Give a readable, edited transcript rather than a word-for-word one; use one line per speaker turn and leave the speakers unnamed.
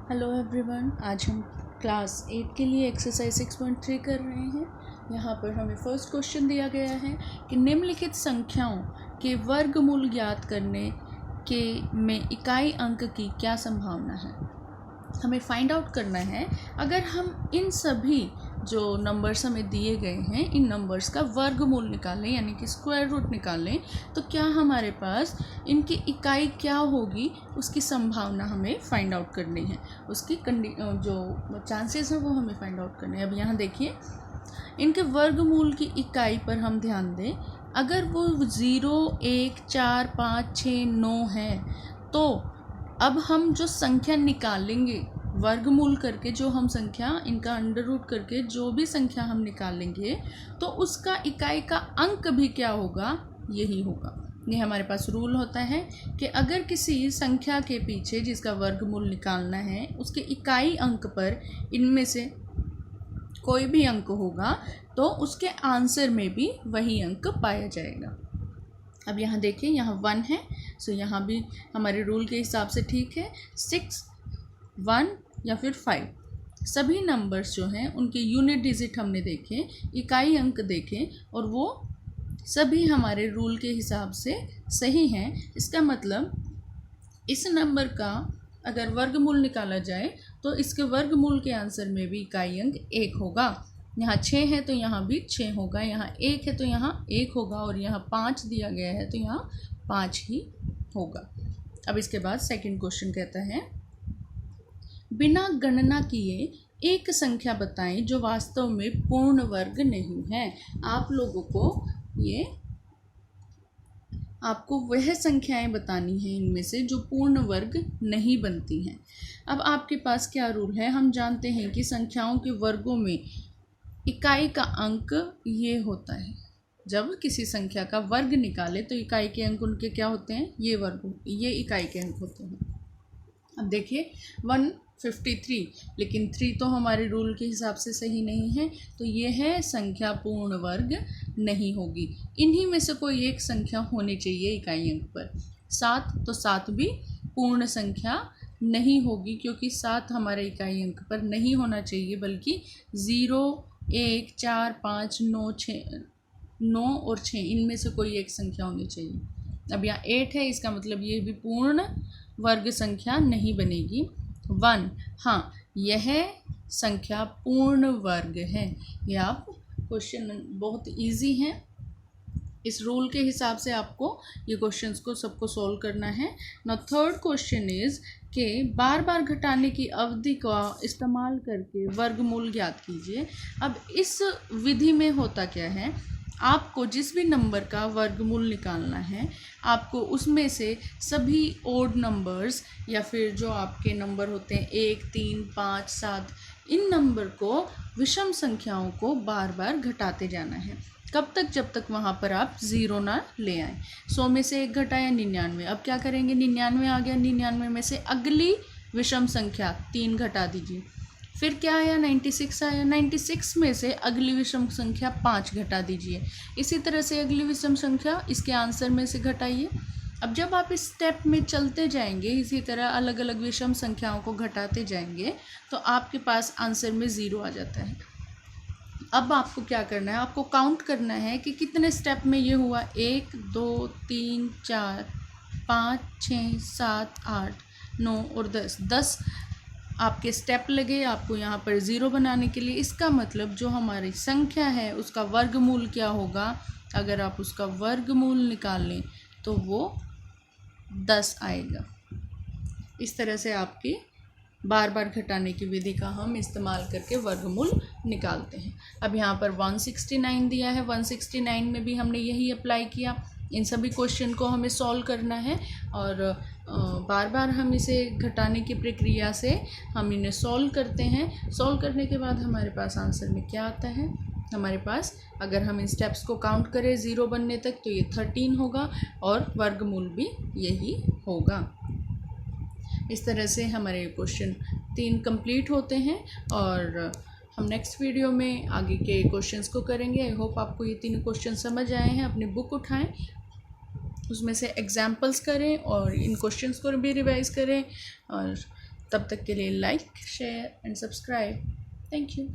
Hello everyone, आज हम class 8 के लिए एक्सरसाइज 6.3 कर रहे हैं। यहाँ पर हमें फर्स्ट क्वेश्चन दिया गया है कि निम्नलिखित संख्याओं के वर्गमूल ज्ञात करने के में इकाई अंक की क्या संभावना है। हमें फाइंड आउट करना है अगर हम इन सभी जो नंबर्स हमें दिए गए हैं इन नंबर्स का वर्गमूल निकालें यानी कि स्क्वायर रूट निकालें तो क्या हमारे पास इनकी इकाई क्या होगी, उसकी संभावना हमें फाइंड आउट करनी है। उसकी जो चांसेस हैं वो हमें फाइंड आउट करने हैं। अब यहाँ देखिए, इनके वर्गमूल की इकाई पर हम ध्यान दें। अगर वो 0, 1, 4, 5, 6, 9 है तो अब हम जो संख्या निकालेंगे वर्गमूल करके, जो हम संख्या इनका अंडर रूट करके जो भी संख्या हम निकालेंगे तो उसका इकाई का अंक भी क्या होगा, यही होगा। ये हमारे पास रूल होता है कि अगर किसी संख्या के पीछे जिसका वर्गमूल निकालना है उसके इकाई अंक पर इनमें से कोई भी अंक होगा तो उसके आंसर में भी वही अंक पाया जाएगा। अब यहाँ देखिए, यहाँ 1 है, सो यहाँ भी हमारे रूल के हिसाब से ठीक है। 6, 1 या फिर 5 सभी नंबर्स जो हैं उनके यूनिट डिजिट हमने देखे, इकाई अंक देखे और वो सभी हमारे रूल के हिसाब से सही हैं। इसका मतलब इस नंबर का अगर वर्गमूल निकाला जाए तो इसके वर्गमूल के आंसर में भी इकाई अंक 1 होगा। यहाँ 6 है तो यहाँ भी 6 होगा, यहाँ 1 है तो यहाँ 1 होगा और यहाँ 5 दिया गया है तो यहाँ 5 ही होगा। अब इसके बाद सेकंड क्वेश्चन कहता है, बिना गणना किए एक संख्या बताएं जो वास्तव में पूर्ण वर्ग नहीं है। आप लोगों को आपको वह संख्याएं बतानी हैं इनमें से जो पूर्ण वर्ग नहीं बनती हैं। अब आपके पास क्या रूल है, हम जानते हैं कि संख्याओं के वर्गों में इकाई का अंक ये होता है। जब किसी संख्या का वर्ग निकाले तो इकाई के अंक उनके क्या होते हैं, ये इकाई के अंक होते हैं। अब देखिए 153, लेकिन 3 तो हमारे रूल के हिसाब से सही नहीं है तो ये है संख्या पूर्ण वर्ग नहीं होगी। इन्हीं में से कोई एक संख्या होनी चाहिए इकाई अंक पर। 7 तो 7 भी पूर्ण संख्या नहीं होगी क्योंकि 7 हमारे इकाई अंक पर नहीं होना चाहिए, बल्कि 0, 1, 4, 5, 9 और 6 इनमें से कोई एक संख्या होनी चाहिए। अब यहाँ 8 है, इसका मतलब ये भी पूर्ण वर्ग संख्या नहीं बनेगी। 1, हाँ यह संख्या पूर्ण वर्ग है। यह आप क्वेश्चन बहुत इजी है, इस रूल के हिसाब से आपको ये क्वेश्चंस को सबको सॉल्व करना है। नाउ थर्ड क्वेश्चन इज कि बार बार घटाने की अवधि का इस्तेमाल करके वर्गमूल ज्ञात कीजिए। अब इस विधि में होता क्या है, आपको जिस भी नंबर का वर्गमूल निकालना है आपको उसमें से सभी ओड नंबर्स या फिर जो आपके नंबर होते हैं 1, 3, 5, 7 इन नंबर को, विषम संख्याओं को बार बार घटाते जाना है। कब तक, जब तक वहाँ पर आप 0 ना ले आए। 100 में से 1 घटाया 99। अब क्या करेंगे, 99 आ गया, 99 में से अगली विषम संख्या 3 घटा दीजिए। फिर क्या आया, 96 आया, 96 में से अगली विषम संख्या 5 घटा दीजिए। इसी तरह से अगली विषम संख्या इसके आंसर में से घटाइए। अब जब आप इस स्टेप में चलते जाएंगे, इसी तरह अलग अलग विषम संख्याओं को घटाते जाएंगे तो आपके पास आंसर में 0 आ जाता है। अब आपको क्या करना है, आपको काउंट करना है कि कितने स्टेप में ये हुआ। 1, 2, 3, 4, 5, 6, 7, 8, 9 और 10 आपके स्टेप लगे आपको यहाँ पर 0 बनाने के लिए। इसका मतलब जो हमारी संख्या है उसका वर्गमूल क्या होगा, अगर आप उसका वर्गमूल निकाल लें तो वो 10 आएगा। इस तरह से आपकी बार बार घटाने की विधि का हम इस्तेमाल करके वर्गमूल निकालते हैं। अब यहाँ पर 169 दिया है, 169 में भी हमने यही अप्लाई किया। इन सभी क्वेश्चन को हमें सॉल्व करना है और बार बार हम इसे घटाने की प्रक्रिया से हम इन्हें सॉल्व करते हैं। सॉल्व करने के बाद हमारे पास आंसर में क्या आता है, हमारे पास अगर हम इन स्टेप्स को काउंट करें 0 बनने तक तो ये 13 होगा और वर्गमूल भी यही होगा। इस तरह से हमारे क्वेश्चन 3 कंप्लीट होते हैं और हम नेक्स्ट वीडियो में आगे के क्वेश्चंस को करेंगे। आई होप आपको ये 3 क्वेश्चन समझ आए हैं। अपनी बुक उठाएं, उसमें से एग्जाम्पल्स करें और इन क्वेश्चंस को भी रिवाइज करें और तब तक के लिए like share and subscribe. Thank you.